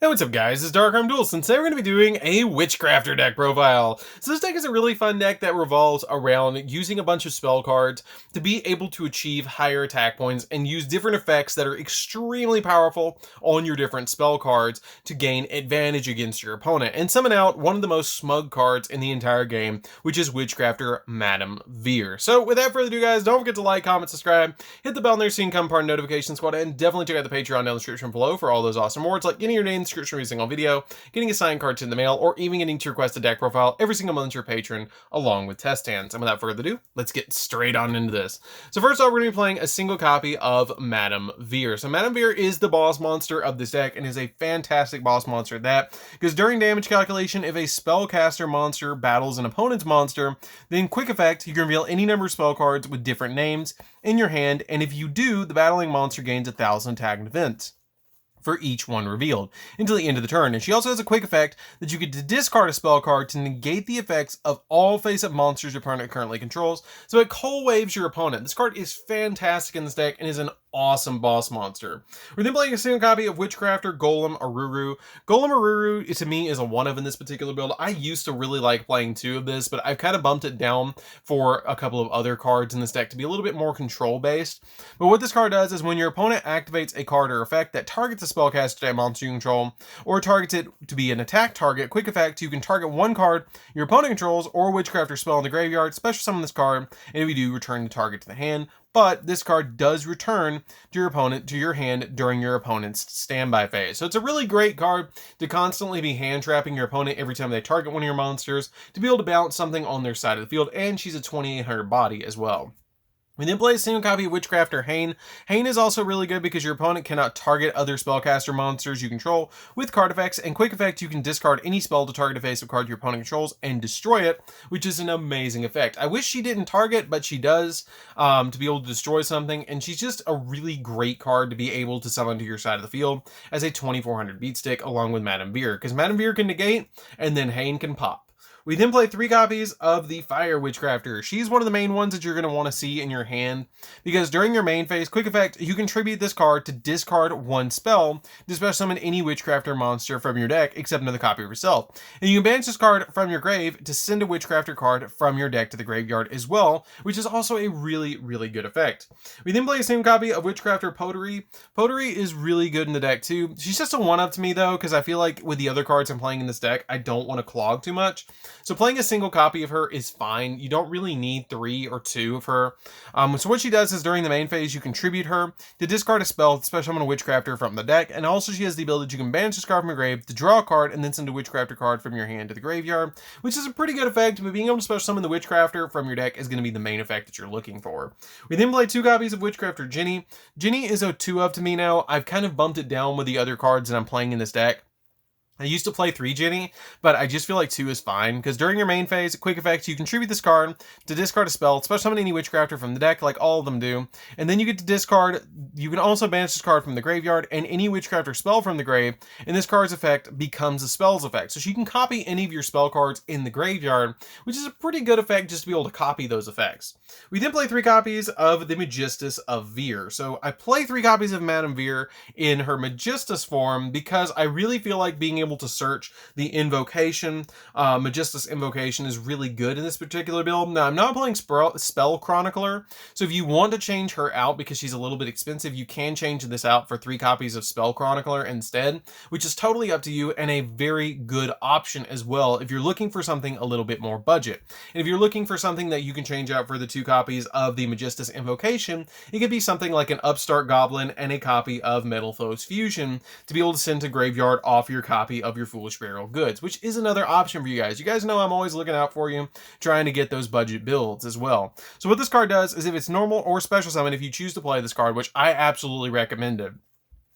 Hey, what's up guys, it's DarkArmedDuelist, and today we're going to be doing a Witchcrafter deck profile. So this deck is a really fun deck that revolves around using a bunch of spell cards to be able to achieve higher attack points and use different effects that are extremely powerful on your different spell cards to gain advantage against your opponent, and summon out one of the most smug cards in the entire game, which is Witchcrafter Madame Veer. So without further ado guys, don't forget to like, comment, subscribe, hit the bell there so you can become part of the notification squad, and definitely check out the Patreon down in the description below for all those awesome rewards like getting your name description every single video, getting a signed card in the mail, or even getting to request a deck profile every single month to your patron, along with test hands. And without further ado, let's get straight on into this. So first off, we're going to be playing a single copy of Madame Veer. So Madame Veer is the boss monster of this deck and is a fantastic boss monster at that, because during damage calculation, if a spellcaster monster battles an opponent's monster, then quick effect, you can reveal any number of spell cards with different names in your hand, and if you do, the battling monster gains 1,000 attack and defense for each one revealed until the end of the turn. And she also has a quick effect that you get to discard a spell card to negate the effects of all face-up monsters your opponent currently controls, so it cold waves your opponent. This card is fantastic in this deck and is an awesome boss monster. We're then playing a single copy of Witchcrafter Golem Aruru. Golem Aruru, to me, is a one-of in this particular build. I used to really like playing two of this, but I've kind of bumped it down for a couple of other cards in this deck to be a little bit more control-based. But what this card does is when your opponent activates a card or effect that targets a spellcaster monster you control, or targets it to be an attack target, quick effect, you can target one card your opponent controls or Witchcrafter spell in the graveyard, special summon this card, and if you do, return the target to the hand. But this card does return to your opponent, to your hand during your opponent's standby phase. So it's a really great card to constantly be hand trapping your opponent every time they target one of your monsters, to be able to bounce something on their side of the field, and she's a 2800 body as well. We then play a single copy of Witchcrafter Hane. Hane is also really good because your opponent cannot target other spellcaster monsters you control with card effects, and quick effect, you can discard any spell to target a face-up card your opponent controls and destroy it, which is an amazing effect. I wish she didn't target, but she does, to be able to destroy something, and she's just a really great card to be able to summon to your side of the field as a 2400 beat stick along with Madame Veer, because Madame Veer can negate and then Hane can pop. We then play 3 copies of the Fire Witchcrafter. She's one of the main ones that you're going to want to see in your hand, because during your main phase, quick effect, you can tribute this card to discard one spell to special summon any Witchcrafter monster from your deck except another copy of yourself. And you can banish this card from your grave to send a Witchcrafter card from your deck to the graveyard as well, which is also a really, really good effect. We then play a single copy of Witchcrafter Pottery. Pottery is really good in the deck too. She's just a one-up to me though, because I feel like with the other cards I'm playing in this deck, I don't want to clog too much. So playing a single copy of her is fine. You don't really need 3 or 2 of her. So what she does is during the main phase, you contribute her to discard a spell, special summon a Witchcrafter from the deck, and also she has the ability that you can banish this card from your grave to draw a card and then send a Witchcrafter card from your hand to the graveyard, which is a pretty good effect, but being able to special summon the Witchcrafter from your deck is going to be the main effect that you're looking for. We then play 2 copies of Witchcrafter Ginny. Ginny is a 2-of to me now. I've kind of bumped it down with the other cards that I'm playing in this deck. I used to play 3 Ginny, but I just feel like 2 is fine, because during your main phase, quick effect, you contribute this card to discard a spell, special summon any Witchcrafter from the deck, like all of them do, and then you get to discard, you can also banish this card from the graveyard, and any Witchcrafter spell from the grave, and this card's effect becomes a spell's effect. So you can copy any of your spell cards in the graveyard, which is a pretty good effect just to be able to copy those effects. We then play 3 copies of the Magistus of Veer. So I play 3 copies of Madame Veer in her Magistus form because I really feel like being able to search the invocation, Magistus invocation, is really good in this particular build. Now I'm not playing Spell Chronicler, so if you want to change her out because she's a little bit expensive, you can change this out for 3 copies of Spell Chronicler instead, which is totally up to you and a very good option as well if you're looking for something a little bit more budget. And if you're looking for something that you can change out for the 2 copies of the Magistus invocation, it could be something like an Upstart Goblin and a copy of Metalfoes Fusion to be able to send to graveyard off your copy of your Foolish Burial Goods, which is another option for you guys. You guys know I'm always looking out for you, trying to get those budget builds as well. So what this card does is if it's normal or special summon, if you choose to play this card, which I absolutely recommend it,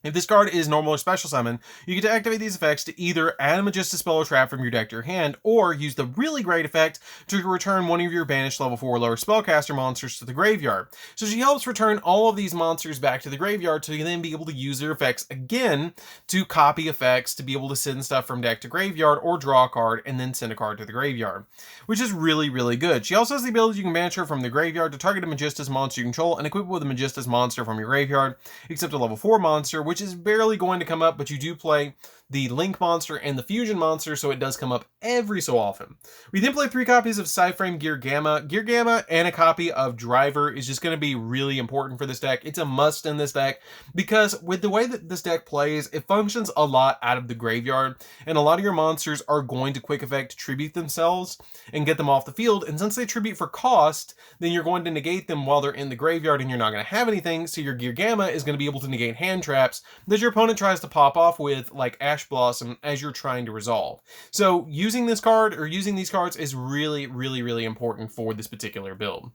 if this card is normal or special summon, you get to activate these effects to either add a Magistus spell or trap from your deck to your hand, or use the really great effect to return one of your banished level 4 or lower spellcaster monsters to the graveyard. So she helps return all of these monsters back to the graveyard so you can then be able to use their effects again to copy effects to be able to send stuff from deck to graveyard or draw a card and then send a card to the graveyard, which is really, really good. She also has the ability you can banish her from the graveyard to target a Magistus monster you control and equip it with a Magistus monster from your graveyard, except a level 4 monster, which is barely going to come up, but you do play the Link monster, and the Fusion monster, so it does come up every so often. We then play 3 copies of Psyframe Gear Gamma. Gear Gamma and a copy of Driver is just going to be really important for this deck. It's a must in this deck because with the way that this deck plays, it functions a lot out of the graveyard, and a lot of your monsters are going to quick effect tribute themselves and get them off the field, and since they tribute for cost, then you're going to negate them while they're in the graveyard and you're not going to have anything, so your Gear Gamma is going to be able to negate hand traps that your opponent tries to pop off with, like Ash Blossom, as you're trying to resolve. So using this card, or using these cards, is really, really, really important for this particular build.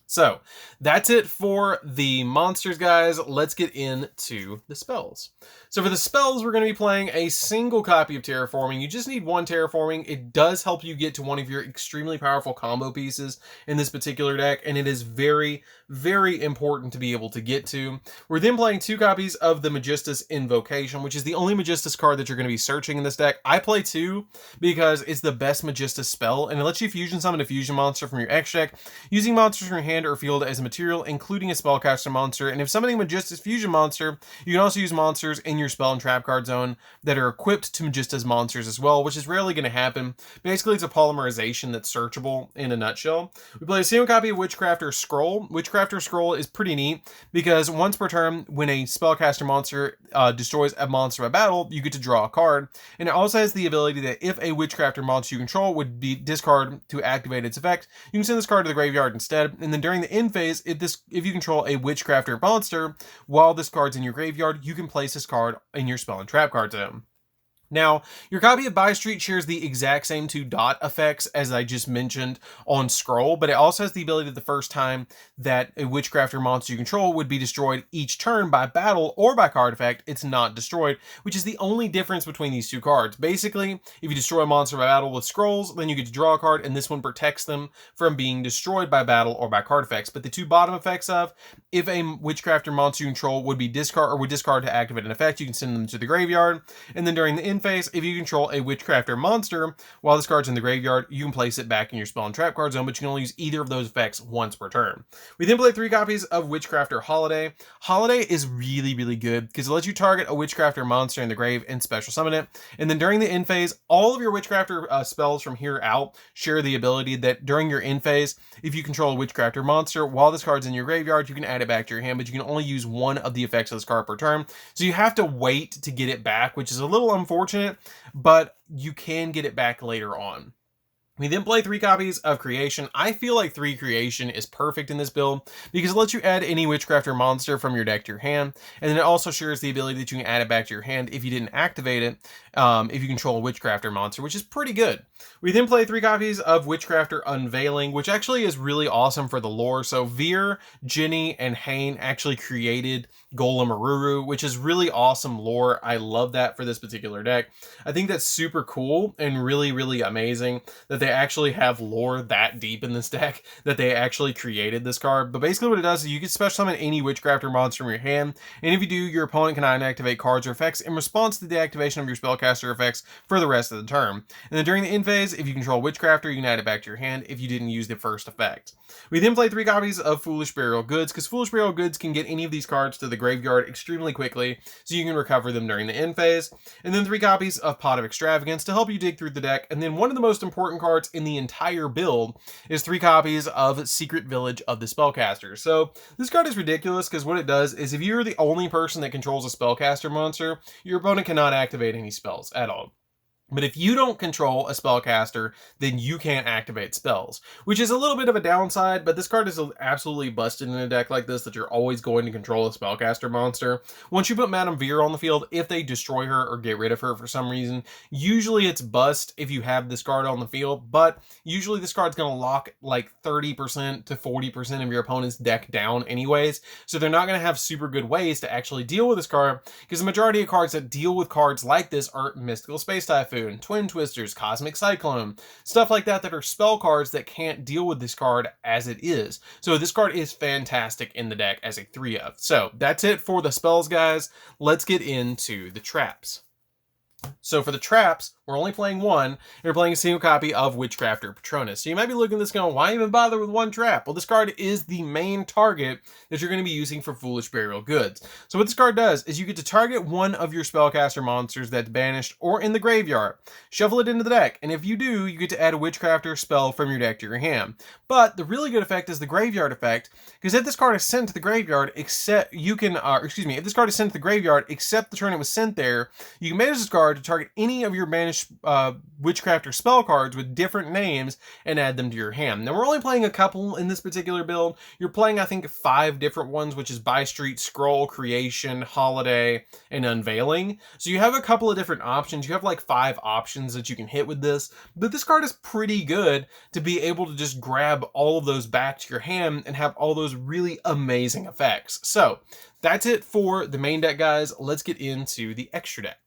So that's it for the monsters, guys. Let's get into the spells. So for the spells, we're going to be playing a single copy of Terraforming. You just need 1 Terraforming. It does help you get to one of your extremely powerful combo pieces in this particular deck, and it is very, very important to be able to get to. We're then playing 2 copies of the Magistus Invocation, which is the only Magistus card that you're going to be searching in this deck. I play 2 because it's the best Magistus spell, and it lets you fusion summon a fusion monster from your X deck using monsters from your hand or field as a material, including a spellcaster monster. And if summoning Magistus Fusion monster, you can also use monsters in your spell and trap card zone that are equipped to Magistus monsters as well, which is rarely going to happen. Basically, it's a polymerization that's searchable in a nutshell. We play a single copy of Witchcrafter Scroll. Witchcrafter Scroll is pretty neat because once per turn, when a spellcaster monster destroys a monster by battle, you get to draw a card. And it also has the ability that if a Witchcrafter monster you control would be discard to activate its effect, you can send this card to the graveyard instead. And then during the end phase, if you control a Witchcrafter monster while this card's in your graveyard, you can place this card in your spell and trap card zone. Now, your copy of By Street shares the exact same 2 dot effects as I just mentioned on Scroll, but it also has the ability that the first time that a Witchcrafter monster you control would be destroyed each turn by battle or by card effect, it's not destroyed, which is the only difference between these 2 cards. Basically, if you destroy a monster by battle with Scrolls, then you get to draw a card, and this one protects them from being destroyed by battle or by card effects. But the 2 bottom effects of, if a Witchcrafter monster you control would discard to activate an effect, you can send them to the graveyard, and then during the end phase, if you control a Witchcrafter monster while this card's in the graveyard, you can place it back in your spell and trap card zone, but you can only use either of those effects once per turn. We then play 3 copies of Witchcrafter Holiday. Holiday is really, really good because it lets you target a Witchcrafter monster in the grave and special summon it. And then during the end phase, all of your Witchcrafter spells from here out share the ability that during your end phase, if you control a Witchcrafter monster while this card's in your graveyard, you can add it back to your hand, but you can only use 1 of the effects of this card per turn. So you have to wait to get it back, which is a little unfortunate, but you can get it back later on. We then play 3 copies of Creation. I feel like 3 Creation is perfect in this build because it lets you add any Witchcrafter monster from your deck to your hand, and then it also shares the ability that you can add it back to your hand if you didn't activate it, if you control a Witchcrafter monster, which is pretty good. We then play 3 copies of Witchcrafter Unveiling, which actually is really awesome for the lore. So Veer, Ginny, and Hane actually created Golem Aruru, which is really awesome lore. I love that for this particular deck. I think that's super cool and really, really amazing that they actually have lore that deep in this deck, that they actually created this card. But basically what it does is you can special summon any Witchcrafter monster from your hand, and if you do, your opponent can inactivate cards or effects in response to the activation of your spellcaster effects for the rest of the turn. And then during the end phase, if you control Witchcrafter, you can add it back to your hand if you didn't use the first effect. We then play 3 copies of Foolish Burial Goods, because Foolish Burial Goods can get any of these cards to the graveyard extremely quickly, so you can recover them during the end phase. And then 3 copies of Pot of Extravagance to help you dig through the deck. And then one of the most important cards in the entire build is 3 copies of Secret Village of the Spellcaster. So this card is ridiculous because what it does is if you're the only person that controls a spellcaster monster, your opponent cannot activate any spells at all. But if you don't control a spellcaster, then you can't activate spells, which is a little bit of a downside, but this card is absolutely busted in a deck like this that you're always going to control a spellcaster monster. Once you put Madame Veer on the field, if they destroy her or get rid of her for some reason, usually it's bust if you have this card on the field, but usually this card's going to lock like 30% to 40% of your opponent's deck down anyways, so they're not going to have super good ways to actually deal with this card, because the majority of cards that deal with cards like this are Mystical Space Typhoon, Twin Twisters, Cosmic Cyclone, stuff like that that are spell cards that can't deal with this card as it is. So this card is fantastic in the deck as a 3 of. So that's it for the spells, guys. Let's get into the traps. So for the traps, we're only playing one, and we're playing a single copy of Witchcrafter Patronus. So you might be looking at this going, why even bother with one trap? Well, this card is the main target that you're going to be using for Foolish Burial Goods. So what this card does is you get to target one of your spellcaster monsters that's banished or in the graveyard, shuffle it into the deck, and if you do, you get to add a Witchcrafter spell from your deck to your hand. But the really good effect is the graveyard effect, because if this card is sent to the graveyard, except if this card is sent to the graveyard except the turn it was sent there, you can manage this card to target any of your banished Witchcrafter spell cards with different names and add them to your hand. Now we're only playing a couple in this particular build. You're playing, I think, 5 different ones, which is By Street, Scroll, Creation, Holiday, and Unveiling. So you have a couple of different options. You have like 5 options that you can hit with this, but this card is pretty good to be able to just grab all of those back to your hand and have all those really amazing effects. So that's it for the main deck, guys. Let's get into the extra deck.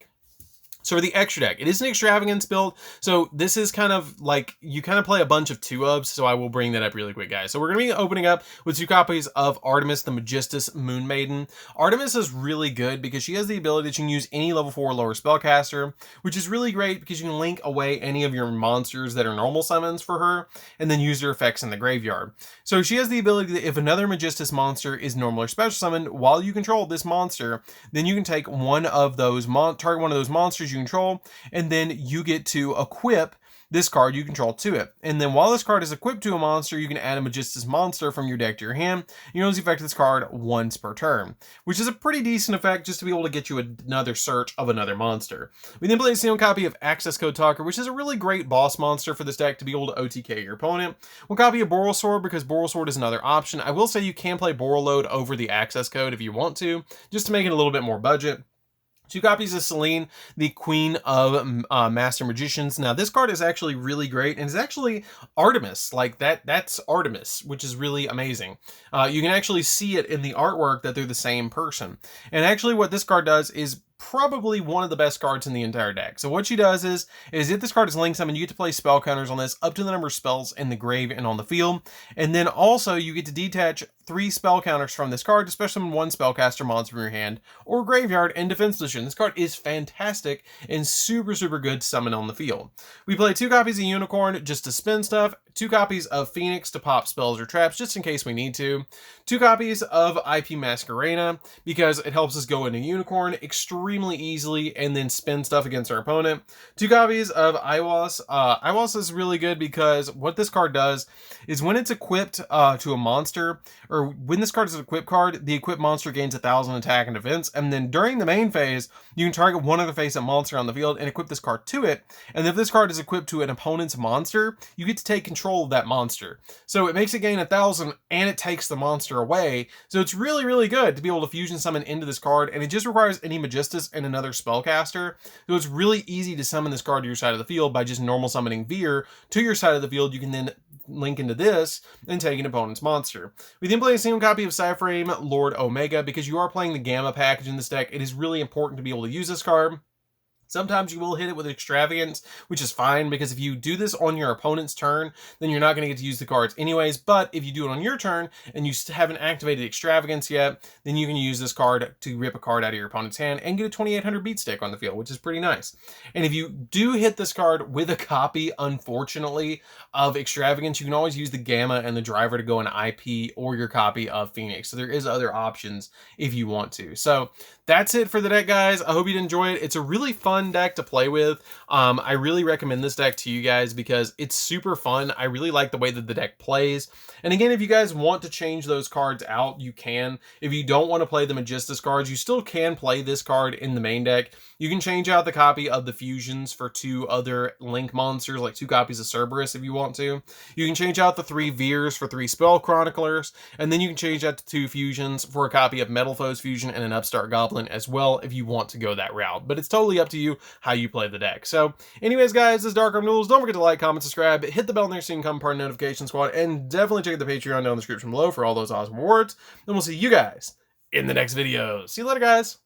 So for the extra deck, it is an extravagance build. So this is kind of like, you kind of play a bunch of 2-ofs. So I will bring that up really quick, guys. So we're going to be opening up with 2 copies of Artemis, the Magistus Moon Maiden. Artemis is really good because she has the ability that you can use any level 4 or lower spellcaster, which is really great because you can link away any of your monsters that are normal summons for her and then use their effects in the graveyard. So she has the ability that if another Magistus monster is normal or special summoned while you control this monster, then you can take one of those, target one of those monsters you control, and then you get to equip this card you control to it. And then while this card is equipped to a monster, you can add a Magistus monster from your deck to your hand. You can only affect this card once per turn, which is a pretty decent effect just to be able to get you another search of another monster. We then play a single copy of Access Code Talker, which is a really great boss monster for this deck to be able to OTK your opponent. One copy of Boral Sword, because Boral Sword is another option. I will say you can play Boral Load over the Access Code if you want to, just to make it a little bit more budget. 2 copies of Selene, the Queen of Master Magicians. Now, this card is actually really great, and it's actually Artemis. Like, that's Artemis, which is really amazing. You can actually see it in the artwork that they're the same person. And actually what this card does is probably one of the best cards in the entire deck. So what she does is if this card is link summoned, you get to play spell counters on this up to the number of spells in the grave and on the field. And then also you get to detach 3 spell counters from this card, especially when 1 spellcaster monster from your hand or graveyard in defense position. This card is fantastic and super, super good to summon on the field. We play 2 copies of Unicorn just to spin stuff, 2 copies of Phoenix to pop spells or traps just in case we need to, 2 copies of IP Masquerena because it helps us go into Unicorn extremely easily and then spin stuff against our opponent, 2 copies of Iwas. Iwas is really good because what this card does is when it's equipped to a monster, or when this card is an equipped card, the equipped monster gains 1,000 attack and defense, and then during the main phase, you can target one other face-up monster on the field and equip this card to it, and if this card is equipped to an opponent's monster, you get to take control of that monster. So it makes it gain 1,000 and it takes the monster away, so it's really, really good to be able to fusion summon into this card, and it just requires any Magistus and another spellcaster, so it's really easy to summon this card to your side of the field by just normal summoning Veer to your side of the field. You can then link into this and take an opponent's monster. We then play a single copy of Cyframe Lord Omega because you are playing the Gamma package in this deck. It is really important to be able to use this card. Sometimes you will hit it with extravagance, which is fine because if you do this on your opponent's turn, then you're not going to get to use the cards anyways. But if you do it on your turn and you haven't activated extravagance yet, then you can use this card to rip a card out of your opponent's hand and get a 2800 beat stick on the field, which is pretty nice. And if you do hit this card with a copy, unfortunately, of extravagance, you can always use the Gamma and the Driver to go in IP or your copy of Phoenix. So there is other options if you want to. So that's it for the deck, guys. I hope you'd enjoy it. It's a really fun deck to play with. I really recommend this deck to you guys because it's super fun. I really like the way that the deck plays. And again, if you guys want to change those cards out, you can. If you don't want to play the Magistus cards, you still can play this card in the main deck. You can change out the copy of the fusions for 2 other link monsters, like 2 copies of Cerberus if you want to. You can change out the 3 Veers for 3 Spell Chroniclers, and then you can change out the 2 fusions for a copy of Metal Foes Fusion and an Upstart Goblin as well if you want to go that route. But it's totally up to you how you play the deck. So anyways, guys, this is DarkArmedDuelist. Don't forget to like, comment, subscribe, hit the bell next so you can become part of the notification squad, and definitely check out the Patreon down in the description below for all those awesome rewards. And we'll see you guys in the next video. See you later, guys.